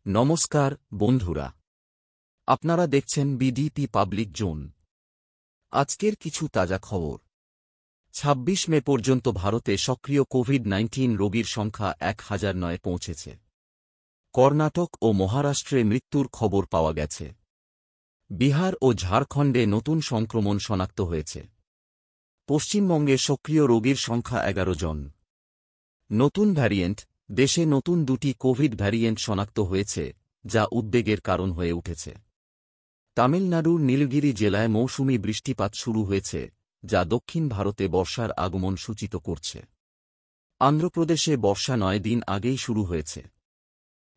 নমস্কার বন্ধুরা, আপনারা দেখছেন বিডিপি পাবলিক জোন। আজকের কিছু তাজা খবর। ২৬ মে পর্যন্ত ভারতে সক্রিয় কোভিড-১৯ রোগীর সংখ্যা ১,০০৯ পৌঁছেছে। কর্ণাটক ও মহারাষ্ট্রে মৃত্যুর খবর পাওয়া গেছে। বিহার ও ঝাড়খণ্ডে নতুন সংক্রমণ শনাক্ত হয়েছে। পশ্চিমবঙ্গে সক্রিয় রোগীর সংখ্যা ১১ জন। নতুন ভ্যারিয়েন্ট। দেশে নতুন দুটি কোভিড ভ্যারিয়েন্ট শনাক্ত হয়েছে, যা উদ্বেগের কারণ হয়ে উঠেছে। তামিলনাড়ুর নীলগিরি জেলায় মৌসুমি বৃষ্টিপাত শুরু হয়েছে, যা দক্ষিণ ভারতে বর্ষার আগমন সূচিত করছে। অন্ধ্রপ্রদেশে বর্ষা ৯ দিন আগেই শুরু হয়েছে।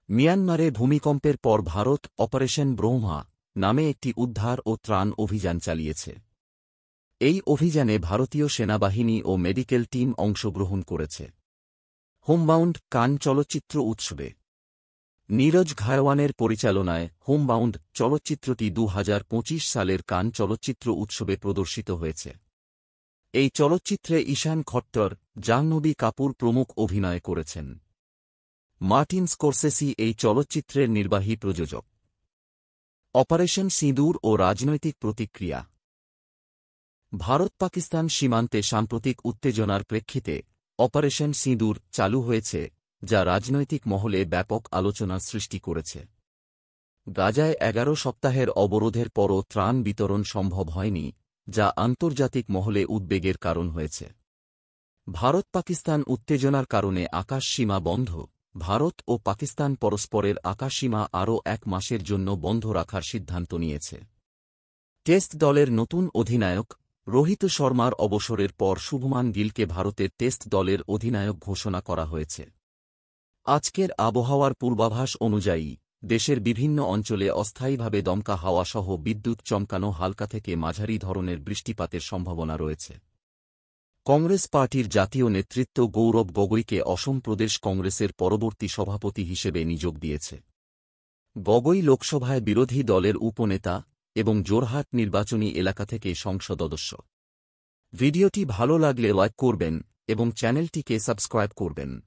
মিয়ানমারে ভূমিকম্পের পর ভারত অপারেশন ব্রহ্মা নামে একটি উদ্ধার ও ত্রাণ অভিযান চালিয়েছে। এই অভিযানে ভারতীয় সেনাবাহিনী ও মেডিকেল টিম অংশগ্রহণ করেছে। হোমবাউন্ড কান চলচ্চিত্র উৎসবে নীরজ ঘায়ওয়ানের পরিচালনায় হোমবাউন্ড চলচ্চিত্রটি ২০২৫ সালের কান চলচ্চিত্র উৎসবে প্রদর্শিত হয়েছে। এই চলচ্চিত্রে ঈশান খট্টর, জাহ্নবী কাপুর প্রমুখ অভিনয় করেছেন। মার্টিন স্কোরসেসি এই চলচ্চিত্রের নির্বাহী প্রযোজক। অপারেশন সিঁদুর ও রাজনৈতিক প্রতিক্রিয়া। ভারত-পাকিস্তান সীমান্তে সাম্প্রতিক উত্তেজনার প্রেক্ষিতে অপারেশন সিঁদুর চালু হয়েছে, যা রাজনৈতিক মহলে ব্যাপক আলোচনার সৃষ্টি করেছে। গাজায় ১১ সপ্তাহের অবরোধের পরও ত্রাণ বিতরণ সম্ভব হয়নি, যা আন্তর্জাতিক মহলে উদ্বেগের কারণ হয়েছে। ভারত-পাকিস্তান উত্তেজনার কারণে আকাশসীমা বন্ধ। ভারত ও পাকিস্তান পরস্পরের আকাশসীমা আরও ১ মাসের জন্য বন্ধ রাখার সিদ্ধান্ত নিয়েছে। টেস্ট দলের নতুন অধিনায়ক রোহিত শর্মার অবসরের পর শুভমান গিলকে ভারতের টেস্ট দলের অধিনায়ক ঘোষণা করা হয়েছে। আজকের আবহাওয়ার পূর্বাভাস অনুযায়ী দেশের বিভিন্ন অঞ্চলে অস্থায়ীভাবে দমকা হাওয়াসহ বিদ্যুৎ চমকানো হালকা থেকে মাঝারি ধরনের বৃষ্টিপাতের সম্ভাবনা রয়েছে। কংগ্রেস পার্টির জাতীয় নেতৃত্ব গৌরব গগৈকে অসম প্রদেশ কংগ্রেসের পরবর্তী সভাপতি হিসেবে নিয়োগ দিয়েছে। গগৈ লোকসভায় বিরোধী দলের উপনেতা এবং জোরহাট নির্বাচনী এলাকা থেকে সংসদ সদস্য। ভিডিওটি ভালো লাগলে লাইক করবেন এবং চ্যানেলটিকে সাবস্ক্রাইব করবেন।